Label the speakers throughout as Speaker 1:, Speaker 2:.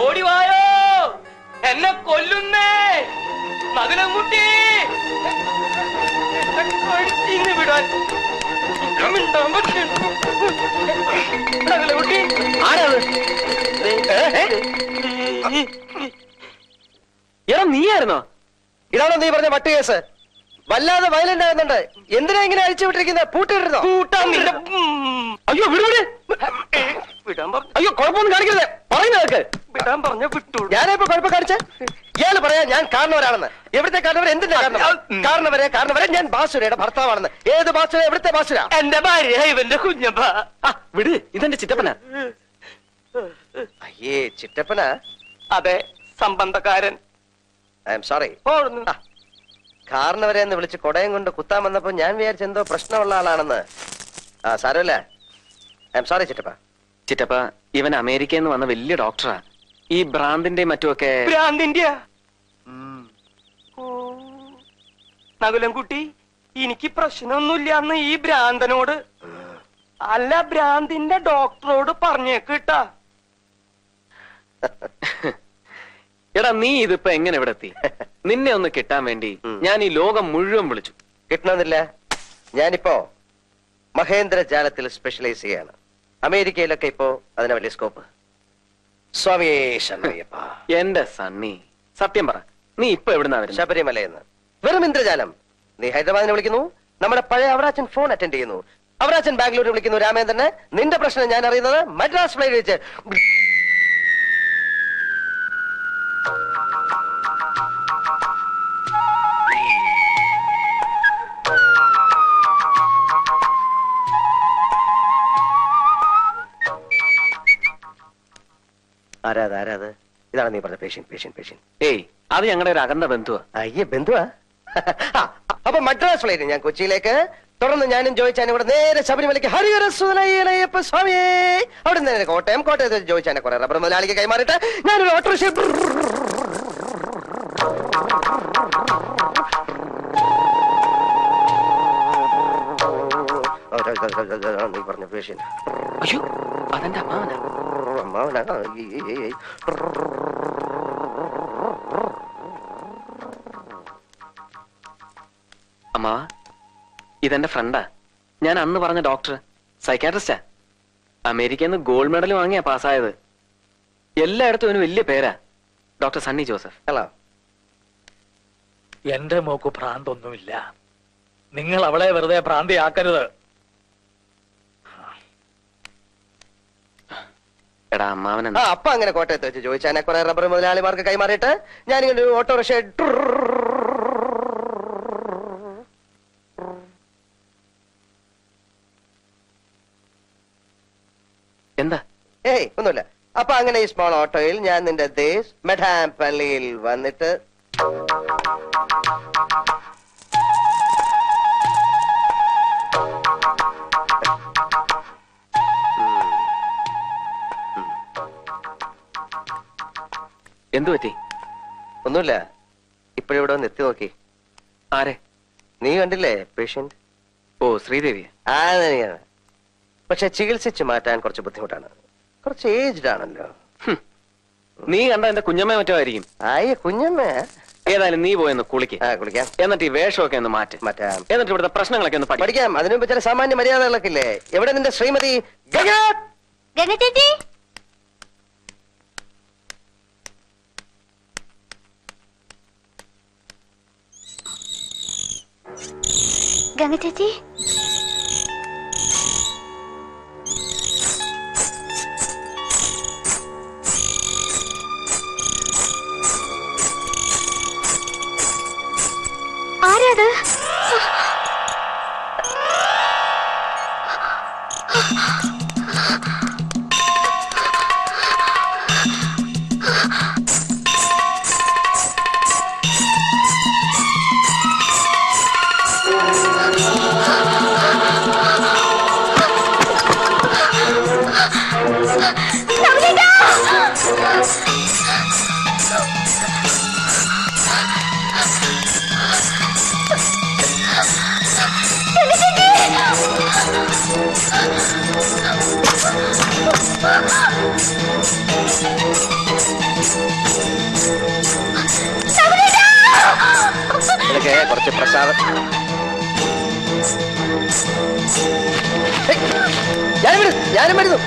Speaker 1: ഓടിവായോ, എന്നെ കൊല്ലുന്നേ നഗലംകുട്ടി, എന്നെ വിടാൻ നഗലംകുട്ടി.
Speaker 2: ആരാത്? എടാ നീയായിരുന്നോ?
Speaker 3: ഇതാണോ നീ പറഞ്ഞ മറ്റു കേസ്? വല്ലാതെ വയലന്റ് ആകുന്നുണ്ട്. എന്തിനാ ഇങ്ങനെ അഴിച്ചു വിട്ടിരിക്കുന്നത്? പൂട്ടിയിടുന്നോ?
Speaker 1: കൂട്ടാൻ നിന്റെ.
Speaker 2: അയ്യോ വിടുവിട്.
Speaker 1: വിടാൻ പറഞ്ഞു.
Speaker 2: അയ്യോ കുഴപ്പമൊന്നും കാണിക്കരുത്, പറയുന്നതൊക്കെ.
Speaker 1: വിടാൻ പറഞ്ഞ വിട്ടു.
Speaker 3: ഞാനിപ്പോ കുഴപ്പം കാണിച്ച ഇയാള് പറയാ ഞാൻ കാരണവരാണെന്ന്. എവിടുത്തെ കാരണവർ? എന്തിന്റെ കാരണവരെ ഞാൻ ബാസുരയുടെ ഭർത്താവാണെന്ന്. ഏത് ബാസുര? എവിടുത്തെ ബാസുര?
Speaker 1: എന്റെ ഭാര്യ ഇവന്റെ കുഞ്ഞപ്പ.
Speaker 2: വിട്, ഇതെന്റെ ചിറ്റപ്പനാ.
Speaker 3: അയ്യേ, ചിറ്റപ്പനാ?
Speaker 2: അതെ, സംബന്ധക്കാരൻ.
Speaker 3: I am sorry. കാരണവരെ എന്ന് വിളിച്ച് കൊടയം കൊണ്ട് കുത്താൻ വന്നപ്പോ ഞാൻ വിചാരിച്ച എന്തോ പ്രശ്നമുള്ള ആളാണെന്ന്. സാരമില്ല. ഐ എം സോറി ചിറ്റപ്പ.
Speaker 2: ചിറ്റപ്പ, ഇവൻ അമേരിക്കയിൽ നിന്ന് വന്ന വലിയ ഡോക്ടറാ. ഈ ഭ്രാന്തിന്റെ മറ്റുമൊക്കെ.
Speaker 1: ഭ്രാന്തിന്റെ നകുലംകുട്ടി, എനിക്ക് പ്രശ്നമൊന്നുമില്ല എന്ന് ഈ ഭ്രാന്തനോട് അല്ല ഭ്രാന്തിന്റെ ഡോക്ടറോട് പറഞ്ഞേക്കിട്ടാ.
Speaker 2: എടാ നീ ഇതിപ്പോ എങ്ങനെ ഇവിടെ എത്തി? നിന്നെ ഒന്ന് കിട്ടാൻ വേണ്ടി ഞാൻ ഈ ലോകം മുഴുവൻ വിളിച്ചു.
Speaker 3: കിട്ടണമെന്നില്ല. ഞാനിപ്പോ മഹേന്ദ്ര ജാലത്തിൽ സ്പെഷ്യലൈസ് ചെയ്യാണ്. അമേരിക്കയിലൊക്കെ ഇപ്പോ അതിന് വലിയ സ്കോപ്പ്. സ്വാമിയേ ശരണയ്യപ്പ.
Speaker 2: എന്റെ സണ്ണി, സത്യം പറ, നീ ഇപ്പൊ എവിടുന്നാ വരുന്നത്?
Speaker 3: ശബരിമലയെന്ന്. വെറും ഇന്ദ്രജാലം. നീ ഹൈദരാബാദിനെ വിളിക്കുന്നു, നമ്മുടെ പഴയ അവറാച്ചൻ ഫോൺ അറ്റൻഡ് ചെയ്യുന്നു. അവറാച്ചൻ ബാംഗ്ലൂരിൽ വിളിക്കുന്നു രാമേന്ദ്രനെ. നിന്റെ പ്രശ്നം ഞാൻ അറിയുന്നത് മദ്രാസ് ഫ്ലൈറ്റ് വെച്ച്. ആരാത്? ഇതാണ് നീ പറഞ്ഞ പേഷ്യന്റ്?
Speaker 2: ഏയ്, അത് ഞങ്ങളുടെ ഒരു അകന്ന ബന്ധുവാ.
Speaker 3: അയ്യേ, ബന്ധുവാ? അപ്പൊ മദ്രാസ് ഫ്ലൈറ്റ് ഞാൻ കൊച്ചിയിലേക്ക്, തുടർന്ന് ഞാനും ജോയിച്ചാനും ഇവിടെ നേരെ ശബരിമലയ്ക്ക്. ഹരിഹര സുതനയ്യപ്പ സ്വാമിയേ. അവിടെ നേരെ കോട്ടയത്ത് ജോയിച്ചാനെ കുറെ റബ്ബർ മുതലാളിക്ക് കൈമാറിയിട്ട് ഞാനൊരു ഓട്ടോറിക്ഷ. നീ പറഞ്ഞ പേഷ്യന്റ്.
Speaker 2: അയ്യോ, അതെന്റെ അമ്മാവനാ. അമ്മാ, ഇതെന്റെ ഫ്രണ്ടാ. ഞാൻ അന്ന് പറഞ്ഞ ഡോക്ടർ, സൈക്കാട്രിസ്റ്റാ. അമേരിക്കയിൽ നിന്ന് ഗോൾഡ് മെഡൽ വാങ്ങിയാ പാസ്സായത്. എല്ലായിടത്തും അവന് വലിയ പേരാ, ഡോക്ടർ സണ്ണി ജോസഫ്.
Speaker 3: ഹലോ.
Speaker 4: എന്റെ മോക്ക് ഭ്രാന്തൊന്നുമില്ല. നിങ്ങൾ അവളെ വെറുതെ ഭ്രാന്തിയാക്കരുത്.
Speaker 2: എടാ അമ്മാവൻ.
Speaker 3: അപ്പൊ അങ്ങനെ കോട്ടയത്ത് വെച്ച് ചോദിച്ചാനെ കുറെ റബ്ബർ മുതലാളിമാർക്ക് കൈമാറിയിട്ട് ഞാനിങ്ങനെ ഒരു ഓട്ടോറിക്ഷ.
Speaker 2: എന്താ?
Speaker 3: ഏയ് ഒന്നുമില്ല. അപ്പൊ അങ്ങനെ ഈ സ്മോൾ ഓട്ടോയിൽ ഞാൻ നിന്റെ ദേശ് മെഡാം പള്ളിയിൽ വന്നിട്ട്
Speaker 2: എന്തു പറ്റി?
Speaker 3: ഒന്നുമില്ല. ഇപ്പോഴിവിടെ വന്ന് എത്തി നോക്കി.
Speaker 2: ആരെ?
Speaker 3: നീ കണ്ടില്ലേ പേഷ്യന്റ്?
Speaker 2: ഓ, ശ്രീദേവി.
Speaker 3: പക്ഷെ ചികിത്സിച്ച് മാറ്റാൻ കുറച്ച് ബുദ്ധിമുട്ടാണ്. കുറച്ച് ഏജ്ഡ് ആണല്ലോ.
Speaker 2: നീ കണ്ട എന്റെ കുഞ്ഞമ്മ മറ്റോ ആയിരിക്കും.
Speaker 3: ആയ കുഞ്ഞമ്മ.
Speaker 2: ഏതായാലും നീ പോയെന്ന് കുളിക്കാം. എന്നിട്ട് ഈ വേഷമൊക്കെ ഒന്ന് മാറ്റാം. എന്നിട്ട് ഇവിടുത്തെ പ്രശ്നങ്ങളൊക്കെ ഒന്ന്
Speaker 3: പഠിക്കാം. അതിനു മുമ്പ് ചില സാമാന്യ മര്യാദകളൊക്കെ ഇല്ലേ? എവിടെ നിന്റെ ശ്രീമതി?
Speaker 5: ഗംഗ ചേച്ചി. ഗംഗ ചേച്ചി. ആരാത്?
Speaker 3: കുറച്ച് പ്രസാദം. ഞാനും വരുന്നു.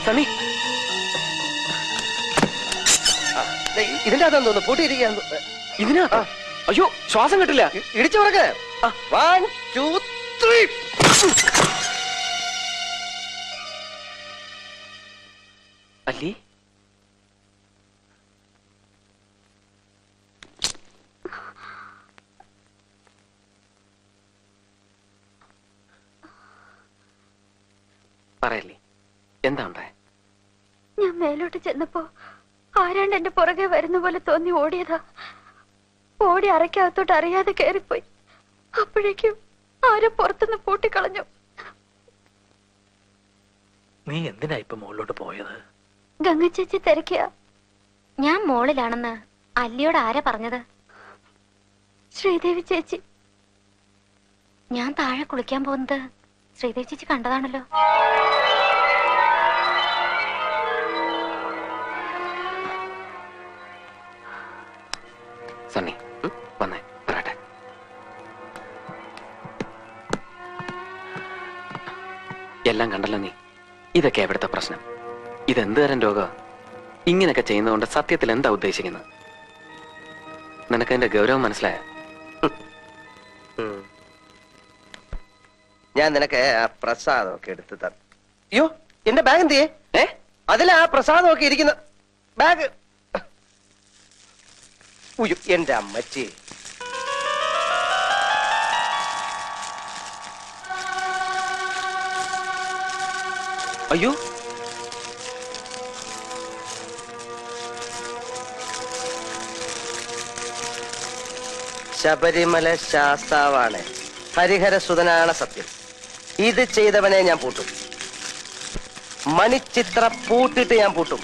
Speaker 2: സണ്ണി,
Speaker 3: ഇതിന്റെ അകത്താന്ന് തോന്നുന്നു, പൂട്ടിയിരിക്കുകയാന്ന്.
Speaker 2: ഇതിനകത്താ? അയ്യോ, ശ്വാസം കിട്ടില്ല.
Speaker 3: ഇടിച്ചു പറക്ക്. 1 2 3.
Speaker 2: അല്ലി, പറയല്ലേ, എന്താ ഉണ്ടായ?
Speaker 5: ഞാൻ മേലോട്ട് ചെന്നപ്പോ ആരാണ്ട് എന്റെ പുറകെ വരുന്ന പോലെ തോന്നി ഓടിയതാ. ഓടി അറയ്ക്കകത്തോട്ട് അറിയാതെ കയറിപ്പോയി. അപ്പോഴേക്കും ആരോ പുറത്തുനിന്ന് പൂട്ടിക്കളഞ്ഞു.
Speaker 4: നീ എന്തിനാ ഇപ്പൊ മുകളിലോട്ട് പോയത്?
Speaker 5: ഗംഗ ചേച്ചി തിരക്കിയ. ഞാൻ മോളിലാണെന്ന് അല്ലിയോട് ആരാ പറഞ്ഞത്? ശ്രീദേവി ചേച്ചി. ഞാൻ താഴെ കുളിക്കാൻ പോകുന്നത് ശ്രീദേവി ചേച്ചി കണ്ടതാണല്ലോ.
Speaker 2: സണ്ണി, വന്നേ പറയട്ടെ. എല്ലാം കണ്ടല്ലോ നീ. ഇതൊക്കെ എവിടുത്തെ പ്രശ്നം? ഇതെന്ത് തരം രോഗം? ഇങ്ങനെയൊക്കെ ചെയ്യുന്നതുകൊണ്ട് സത്യത്തിൽ എന്താ ഉദ്ദേശിക്കുന്നത്? നിനക്ക് എന്റെ ഗൗരവം മനസ്സിലായ?
Speaker 3: ഞാൻ നിനക്ക് ആ പ്രസാദമൊക്കെ എടുത്ത് തന്നു. അയ്യോ, എന്റെ ബാഗ് എന്തിയേ? അതിലാ പ്രസാദമൊക്കെ ഇരിക്കുന്ന ബാഗ്. ഉയ്യോ, എന്റെ അമ്മച്ചി.
Speaker 2: അയ്യോ,
Speaker 3: ശബരിമല ശാസ്താവാണ്, ഹരിഹരസുതനാണ് സത്യം. ഇത് ചെയ്തവനെ ഞാൻ പൂട്ടും. മണിച്ചിത്ര പൂട്ടിട്ട് ഞാൻ പൂട്ടും.